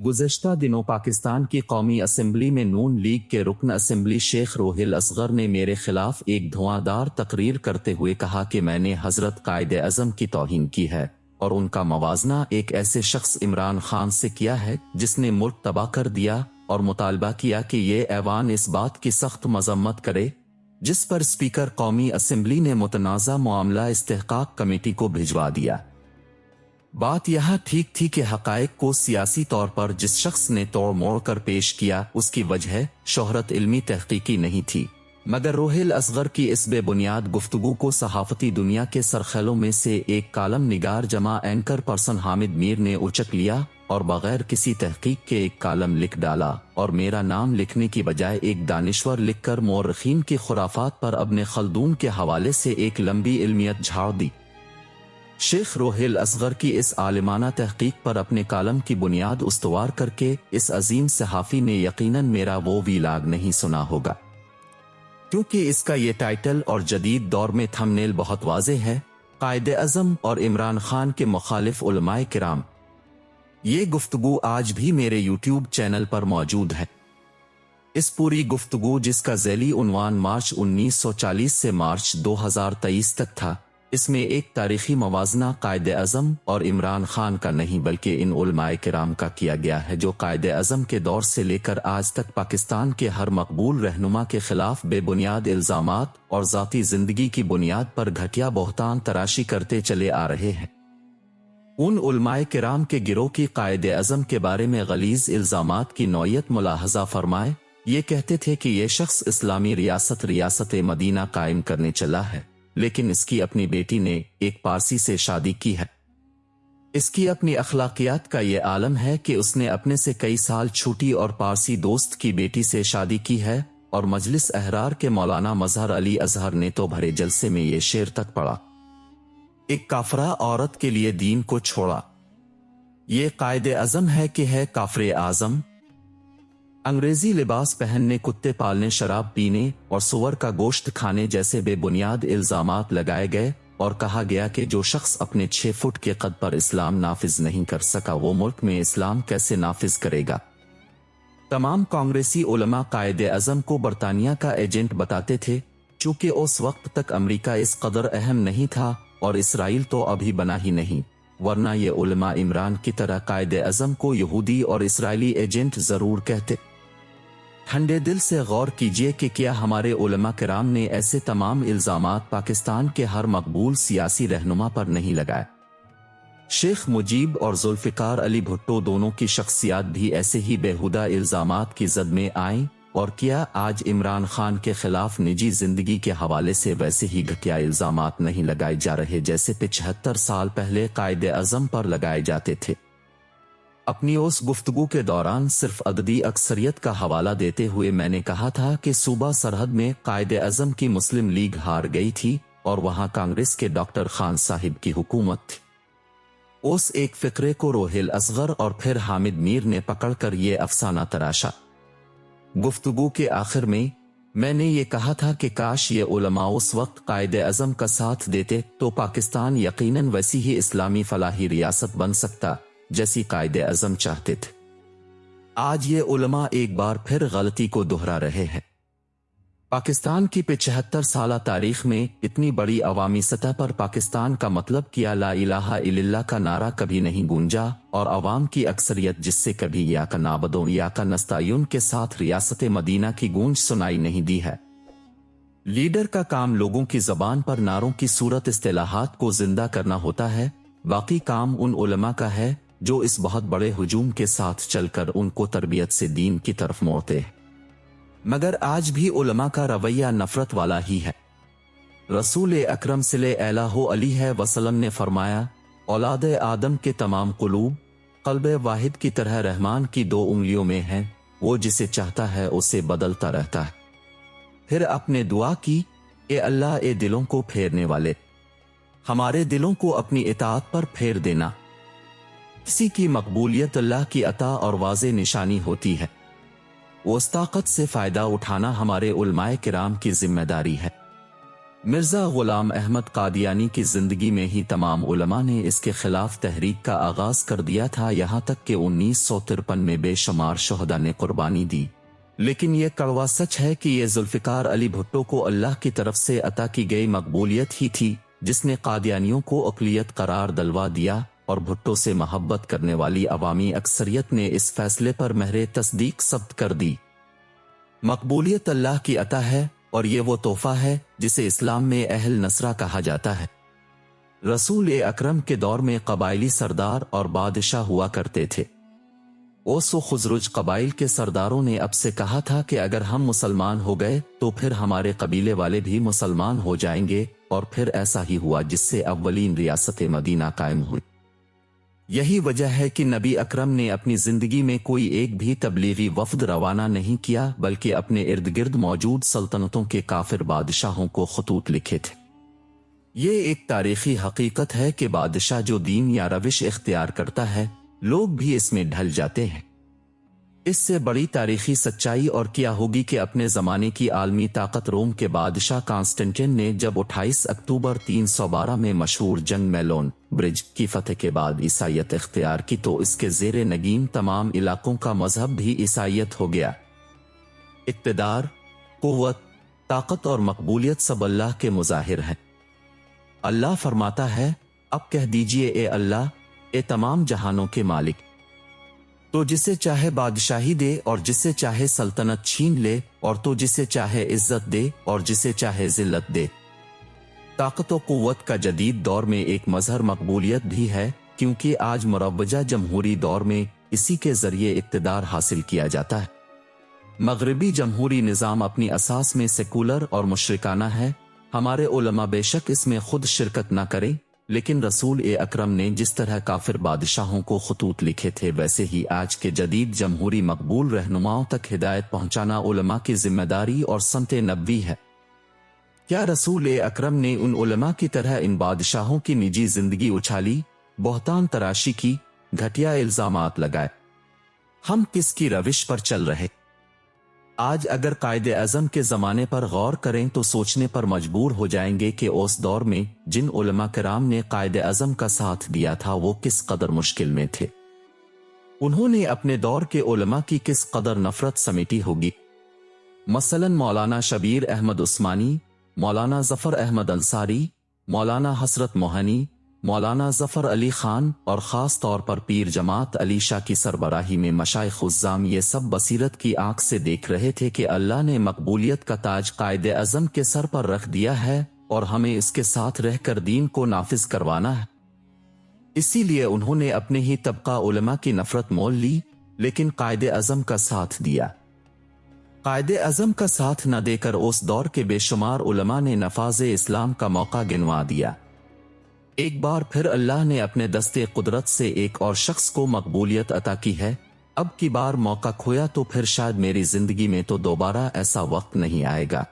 गुज़श्ता दिनों पाकिस्तान की कौमी असम्बली में नून लीग के रुकन असम्बली शेख रोहिल असगर ने मेरे खिलाफ एक धुआंधार तकरीर करते हुए कहा कि मैंने हजरत कायदे आज़म की तौहीन की है और उनका मवाजना एक ऐसे शख्स इमरान खान से किया है जिसने मुल्क तबाह कर दिया, और मुतालबा किया कि ये ऐवान इस बात की सख्त मजम्मत करे, जिस पर स्पीकर कौमी असम्बली ने मुतनाज़ा मामला इस्तेहकाक कमेटी को भिजवा दिया। बात यह ठीक थी कि हक़ाइक़ को सियासी तौर पर जिस शख्स ने तोड़ मोड़ कर पेश किया उसकी वजह शोहरत इल्मी तहकीकी नहीं थी, मगर रोहिल असगर की इस बेबुनियाद गुफ्तगू को सहाफ़ती दुनिया के सरखेलों में से एक कालम निगार जमा एंकर पर्सन हामिद मीर ने उचक लिया और बगैर किसी तहकीक के एक कालम लिख डाला, और मेरा नाम लिखने की बजाय एक दानिश्वर लिखकर मौरखीन की खुराफात पर अब्ने खल्दून के हवाले से एक लंबी इल्मियत झाड़ दी। शेख रोहिल असगर की इस आलिमाना तहकीक पर अपने कालम की बुनियाद उस्तवार करके इस अजीम सहाफ़ी ने यकीनन मेरा वो वीलाग नहीं सुना होगा, क्योंकि इसका ये टाइटल और जदीद दौर में थंबनेल बहुत वाज़ेह है, कायदे आज़म और इमरान खान के मुखालिफ उलमाए किराम। ये गुफ्तगू आज भी मेरे यूट्यूब चैनल पर मौजूद है। इस पूरी गुफ्तगू, जिसका ज़ैली उन्वान मार्च 1940 से मार्च 2023 तक था, इसमें एक तारीखी मवाजना कायदे आज़म और इमरान खान का नहीं बल्कि इन उलमाए किराम का किया गया है जो कायदे आज़म के दौर से लेकर आज तक पाकिस्तान के हर मकबूल रहनुमा के खिलाफ बेबुनियाद इल्ज़ामात और ज़ाती ज़िंदगी की बुनियाद पर घटिया बोहतान तराशी करते चले आ रहे हैं। उन उलमाए किराम के गिरोह की कायदे आज़म के बारे में गलीज़ इल्ज़ामात की नौयत मुलाहज़ा फरमाए। ये कहते थे कि ये शख्स इस्लामी रियासत मदीना कायम करने चला है, लेकिन इसकी अपनी बेटी ने एक पारसी से शादी की है। इसकी अपनी अखलाकियात का ये आलम है कि उसने अपने से कई साल छोटी और पारसी दोस्त की बेटी से शादी की है, और मजलिस अहरार के मौलाना मजहर अली अजहर ने तो भरे जलसे में ये शेर तक पढ़ा, एक काफरा औरत के लिए दीन को छोड़ा। ये कायदे आज़म है कि है काफरे आज़म। अंग्रेजी लिबास पहनने, कुत्ते पालने, शराब पीने और सुअर का गोश्त खाने जैसे बेबुनियाद इल्जामात लगाए गए, और कहा गया कि जो शख्स अपने 6 फुट के कद पर इस्लाम नाफिज नहीं कर सका वो मुल्क में इस्लाम कैसे नाफिज करेगा। तमाम कांग्रेसी उलमा कायदे आज़म को बरतानिया का एजेंट बताते थे, चूंकि उस वक्त तक अमरीका इस कदर अहम नहीं था और इसराइल तो अभी बना ही नहीं, वरना ये उलमा इमरान की तरह कायदे आज़म को यहूदी और इसराइली एजेंट जरूर कहते। ठंडे दिल से गौर कीजिए कि क्या हमारे उलमा किराम ने ऐसे तमाम इल्जामात पाकिस्तान के हर मकबूल सियासी रहनुमा पर नहीं लगाए। शेख मुजीब और जुल्फ़िकार अली भुट्टो दोनों की शख्सियात भी ऐसे ही बेहुदा इल्जामात की जद में आईं, और क्या आज इमरान खान के खिलाफ निजी जिंदगी के हवाले से वैसे ही घटिया इल्जामात नहीं लगाए जा रहे जैसे 75 साल पहले कायदे आज़म पर लगाए जाते थे। अपनी उस गुफ्तगू के दौरान सिर्फ अददी अक्सरियत का हवाला देते हुए मैंने कहा था कि सूबा सरहद में कायदे आज़म की मुस्लिम लीग हार गई थी और वहां कांग्रेस के डॉक्टर खान साहिब की हुकूमत थी। उस एक फिक्रे को रोहिल असगर और फिर हामिद मीर ने पकड़कर ये अफसाना तराशा। गुफ्तगू के आखिर में मैंने ये कहा था कि काश ये उलमा उस वक्त कायदे आज़म का साथ देते तो पाकिस्तान यकीनन वैसी ही इस्लामी फलाही रियासत बन सकता जैसी कायदे आज़म चाहते थे। आज ये उलमा एक बार फिर गलती को दोहरा रहे हैं। पाकिस्तान की 75 साला तारीख में इतनी बड़ी अवामी सतह पर पाकिस्तान का मतलब किया ला इलाहा इल्लल्लाह का नारा कभी नहीं गूंजा, और अवाम की अक्सरियत जिससे कभी या का नाबदों या का नस्तायुन के साथ रियासत मदीना की गूंज सुनाई नहीं दी है। लीडर का काम लोगों की जबान पर नारों की सूरत इस्तिलाहात को जिंदा करना होता है, बाकी काम उन उलमा का है जो इस बहुत बड़े हुजूम के साथ चलकर उनको तरबियत से दीन की तरफ मोड़ते हैं। मगर आज भी उलमा का रवैया नफरत वाला ही है। रसूल अकरम सल्लल्लाहु अलैहि वसल्लम ने फरमाया, औलाद आदम के तमाम कुलूब क़ल्ब वाहिद की तरह रहमान की 2 उंगलियों में है, वो जिसे चाहता है उसे बदलता रहता है। फिर आपने दुआ की, ए अल्लाह, ए दिलों को फेरने वाले, हमारे दिलों को अपनी इताअत पर फेर देना। किसी की मकबूलियत अल्लाह की अता और वाज़े निशानी होती है, उस ताकत से फायदा उठाना हमारे उलमाए किराम की जिम्मेदारी है। مرزا غلام احمد قادیانی کی زندگی میں ہی تمام علماء نے اس کے خلاف تحریک کا آغاز کر دیا تھا، یہاں تک کہ 1953 میں بے شمار شہداء نے قربانی دی۔ لیکن یہ کڑوا سچ ہے کہ یہ ذوالفقار علی بھٹو کو اللہ کی طرف سے عطا کی گئی مقبولیت ہی تھی جس نے قادیانیوں کو اقلیت قرار دلوا دیا، اور بھٹو سے محبت کرنے والی عوامی اکثریت نے اس فیصلے پر مہر تصدیق ثبت کر دی۔ مقبولیت اللہ کی عطا ہے، اور یہ وہ تحفہ ہے جسے اسلام میں اہل نصرہ کہا جاتا ہے۔ رسول اکرم کے دور میں قبائلی سردار اور بادشاہ ہوا کرتے تھے۔ اوس و خزرج قبائل کے سرداروں نے اب سے کہا تھا کہ اگر ہم مسلمان ہو گئے تو پھر ہمارے قبیلے والے بھی مسلمان ہو جائیں گے، اور پھر ایسا ہی ہوا جس سے اولین ریاست مدینہ قائم ہوئی۔ یہی وجہ ہے کہ نبی اکرم نے اپنی زندگی میں کوئی ایک بھی تبلیغی وفد روانہ نہیں کیا، بلکہ اپنے ارد گرد موجود سلطنتوں کے کافر بادشاہوں کو خطوط لکھے تھے۔ یہ ایک تاریخی حقیقت ہے کہ بادشاہ جو دین یا روش اختیار کرتا ہے، لوگ بھی اس میں ڈھل جاتے ہیں۔ اس سے بڑی تاریخی سچائی اور کیا ہوگی کہ اپنے زمانے کی عالمی طاقت روم کے بادشاہ کانسٹنٹین نے جب 28 اکتوبر 312 میں مشہور جنگ میلون برج کی فتح کے بعد عیسائیت اختیار کی تو اس کے زیر نگین تمام علاقوں کا مذہب بھی عیسائیت ہو گیا۔ اقتدار، قوت، طاقت اور مقبولیت سب اللہ کے مظاہر ہیں۔ اللہ فرماتا ہے، اب کہہ دیجئے اے اللہ، اے تمام جہانوں کے مالک، تو جسے چاہے بادشاہی دے اور جسے چاہے سلطنت چھین لے، اور تو جسے چاہے عزت دے اور جسے چاہے ذلت دے۔ طاقت و قوت کا جدید دور میں ایک مظہر مقبولیت بھی ہے، کیونکہ آج مروجہ جمہوری دور میں اسی کے ذریعے اقتدار حاصل کیا جاتا ہے۔ مغربی جمہوری نظام اپنی اساس میں سیکولر اور مشرکانہ ہے۔ ہمارے علماء بے شک اس میں خود شرکت نہ کریں، لیکن رسول اکرم نے جس طرح کافر بادشاہوں کو خطوط لکھے تھے ویسے ہی آج کے جدید جمہوری مقبول رہنماؤں تک ہدایت پہنچانا علماء کی ذمہ داری اور سمت نبوی ہے۔ کیا رسول اکرم نے ان علماء کی طرح ان بادشاہوں کی نجی زندگی اچھالی، بہتان تراشی کی، گھٹیا الزامات لگائے؟ ہم کس کی روش پر چل رہے؟ آج اگر قائد اعظم کے زمانے پر غور کریں تو سوچنے پر مجبور ہو جائیں گے کہ اس دور میں جن علماء کرام نے قائد اعظم کا ساتھ دیا تھا وہ کس قدر مشکل میں تھے۔ انہوں نے اپنے دور کے علماء کی کس قدر نفرت سمیٹی ہوگی۔ مثلا مولانا شبیر احمد عثمانی، مولانا ظفر احمد انصاری، مولانا حسرت موہنی، مولانا ظفر علی خان اور خاص طور پر پیر جماعت علی شاہ کی سربراہی میں مشائخ عظام یہ سب بصیرت کی آنکھ سے دیکھ رہے تھے کہ اللہ نے مقبولیت کا تاج قائد اعظم کے سر پر رکھ دیا ہے اور ہمیں اس کے ساتھ رہ کر دین کو نافذ کروانا ہے۔ اسی لیے انہوں نے اپنے ہی طبقہ علماء کی نفرت مول لی، لیکن قائد اعظم کا ساتھ دیا۔ قائد اعظم کا ساتھ نہ دے کر اس دور کے بے شمار علماء نے نفاذ اسلام کا موقع گنوا دیا۔ ایک بار پھر اللہ نے اپنے دستے قدرت سے ایک اور شخص کو مقبولیت عطا کی ہے۔ اب کی بار موقع کھویا تو پھر شاید میری زندگی میں تو دوبارہ ایسا وقت نہیں آئے گا۔